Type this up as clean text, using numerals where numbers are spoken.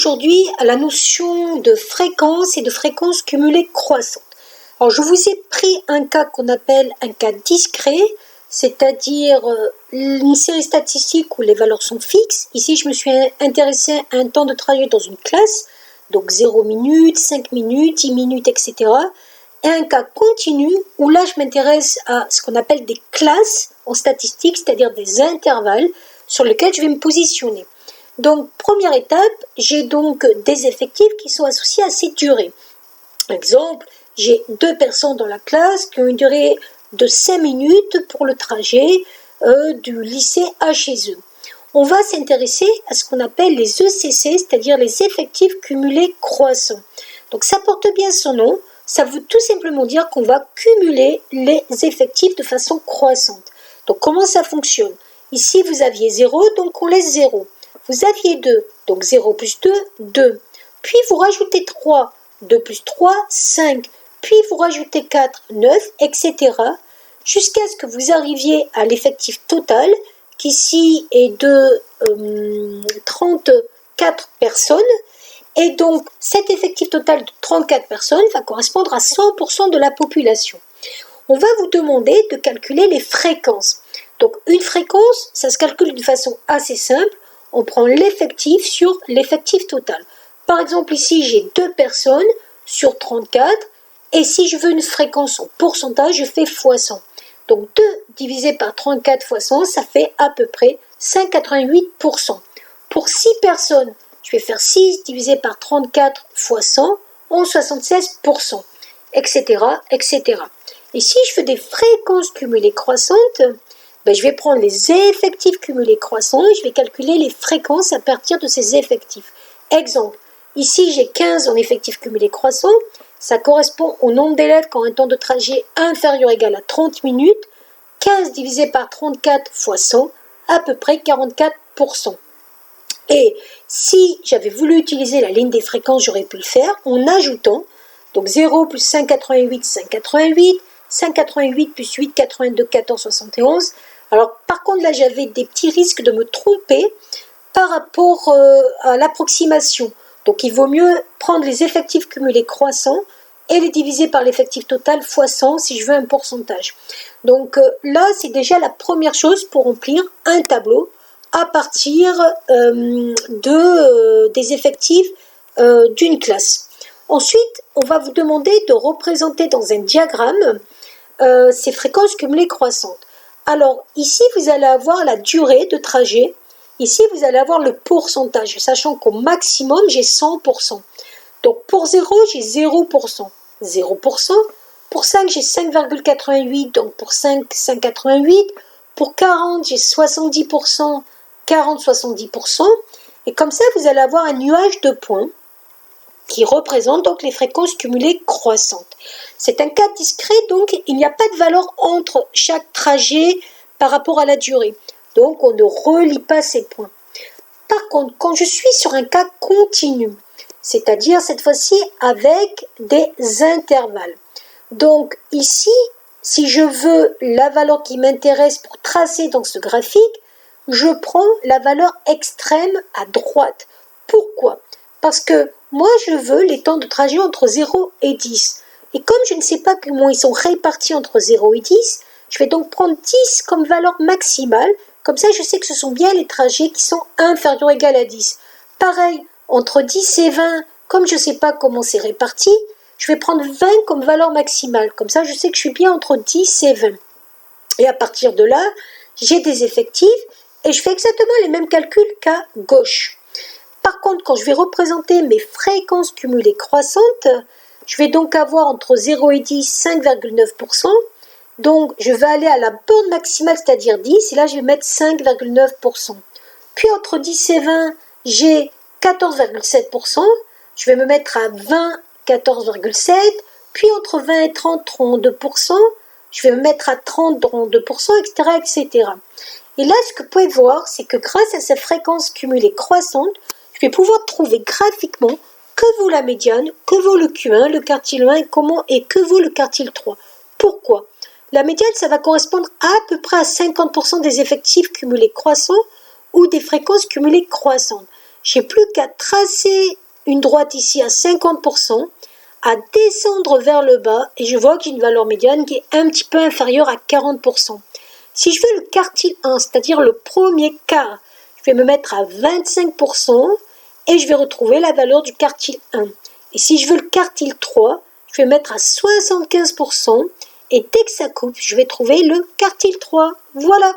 aujourd'hui à la notion de fréquence et de fréquence cumulée croissante. Alors, je vous ai pris un cas qu'on appelle un cas discret, c'est-à-dire une série statistique où les valeurs sont fixes. Ici, je me suis intéressée à un temps de trajet dans une classe, donc 0 minutes, 5 minutes, 10 minutes, etc. Et un cas continu où là, je m'intéresse à ce qu'on appelle des classes en statistique, c'est-à-dire des intervalles sur lesquels je vais me positionner. Donc, première étape, j'ai donc des effectifs qui sont associés à ces durées. Exemple, j'ai 2 personnes dans la classe qui ont une durée de 5 minutes pour le trajet du lycée à chez eux. On va s'intéresser à ce qu'on appelle les ECC, c'est-à-dire les effectifs cumulés croissants. Donc, ça porte bien son nom. Ça veut tout simplement dire qu'on va cumuler les effectifs de façon croissante. Donc, comment ça fonctionne? Ici, vous aviez 0, donc on laisse 0. Vous aviez 2, donc 0 plus 2, 2. Puis, vous rajoutez 3, 2 plus 3, 5. Puis, vous rajoutez 4, 9, etc. Jusqu'à ce que vous arriviez à l'effectif total, qui ici est de 34 personnes. Et donc, cet effectif total de 34 personnes va correspondre à 100% de la population. On va vous demander de calculer les fréquences. Donc, une fréquence, ça se calcule de façon assez simple. On prend l'effectif sur l'effectif total. Par exemple, ici, j'ai 2 personnes sur 34. Et si je veux une fréquence en pourcentage, je fais fois 100. Donc, 2 divisé par 34 fois 100, ça fait à peu près 5,88%. Pour 6 personnes, je vais faire 6 divisé par 34 fois 100, 11,76%, etc., etc. Et si je fais des fréquences cumulées croissantes, je vais prendre les effectifs cumulés croissants et je vais calculer les fréquences à partir de ces effectifs. Exemple, ici j'ai 15 en effectifs cumulés croissants, ça correspond au nombre d'élèves qui ont un temps de trajet inférieur ou égal à 30 minutes, 15 divisé par 34 fois 100, à peu près 44%. Et si j'avais voulu utiliser la ligne des fréquences, j'aurais pu le faire en ajoutant, donc 0 plus 5,88, 5,88, 5,88 plus 8, 82, 14, 71. Alors, par contre, là, j'avais des petits risques de me tromper par rapport à l'approximation. Donc, il vaut mieux prendre les effectifs cumulés croissants et les diviser par l'effectif total fois 100 si je veux un pourcentage. Donc, là, c'est déjà la première chose pour remplir un tableau à partir des effectifs d'une classe. Ensuite, on va vous demander de représenter dans un diagramme ces fréquences cumulées croissantes. Alors, ici, vous allez avoir la durée de trajet. Ici, vous allez avoir le pourcentage, sachant qu'au maximum, j'ai 100%. Donc, pour 0, j'ai 0%. 0%. Pour 5, j'ai 5,88. Donc, pour 5, 5,88. Pour 40, j'ai 70%. 40, 70%. Et comme ça, vous allez avoir un nuage de points qui représente donc les fréquences cumulées croissantes. C'est un cas discret, donc il n'y a pas de valeur entre chaque trajet par rapport à la durée. Donc, on ne relie pas ces points. Par contre, quand je suis sur un cas continu, c'est-à-dire cette fois-ci avec des intervalles. Donc, ici, si je veux la valeur qui m'intéresse pour tracer dans ce graphique, je prends la valeur extrême à droite. Pourquoi? Parce que moi, je veux les temps de trajet entre 0 et 10. Et comme je ne sais pas comment ils sont répartis entre 0 et 10, je vais donc prendre 10 comme valeur maximale. Comme ça, je sais que ce sont bien les trajets qui sont inférieurs ou égaux à 10. Pareil, entre 10 et 20, comme je ne sais pas comment c'est réparti, je vais prendre 20 comme valeur maximale. Comme ça, je sais que je suis bien entre 10 et 20. Et à partir de là, j'ai des effectifs et je fais exactement les mêmes calculs qu'à gauche. Par contre, quand je vais représenter mes fréquences cumulées croissantes, je vais donc avoir entre 0 et 10, 5,9%. Donc, je vais aller à la borne maximale, c'est-à-dire 10, et là, je vais mettre 5,9%. Puis, entre 10 et 20, j'ai 14,7%. Je vais me mettre à 20, 14,7%. Puis, entre 20 et 30, 32%. Je vais me mettre à 30, 32%, etc., etc. Et là, ce que vous pouvez voir, c'est que grâce à ces fréquences cumulées croissantes, je vais pouvoir trouver graphiquement que vaut la médiane, que vaut le Q1, le quartile 1 et que vaut le quartile 3. Pourquoi? La médiane, ça va correspondre à peu près à 50% des effectifs cumulés croissants ou des fréquences cumulées croissantes. J'ai plus qu'à tracer une droite ici à 50%, à descendre vers le bas, et je vois que j'ai une valeur médiane qui est un petit peu inférieure à 40%. Si je veux le quartile 1, c'est-à-dire le premier quart, je vais me mettre à 25% et je vais retrouver la valeur du quartile 1. Et si je veux le quartile 3, je vais mettre à 75% et dès que ça coupe, je vais trouver le quartile 3. Voilà.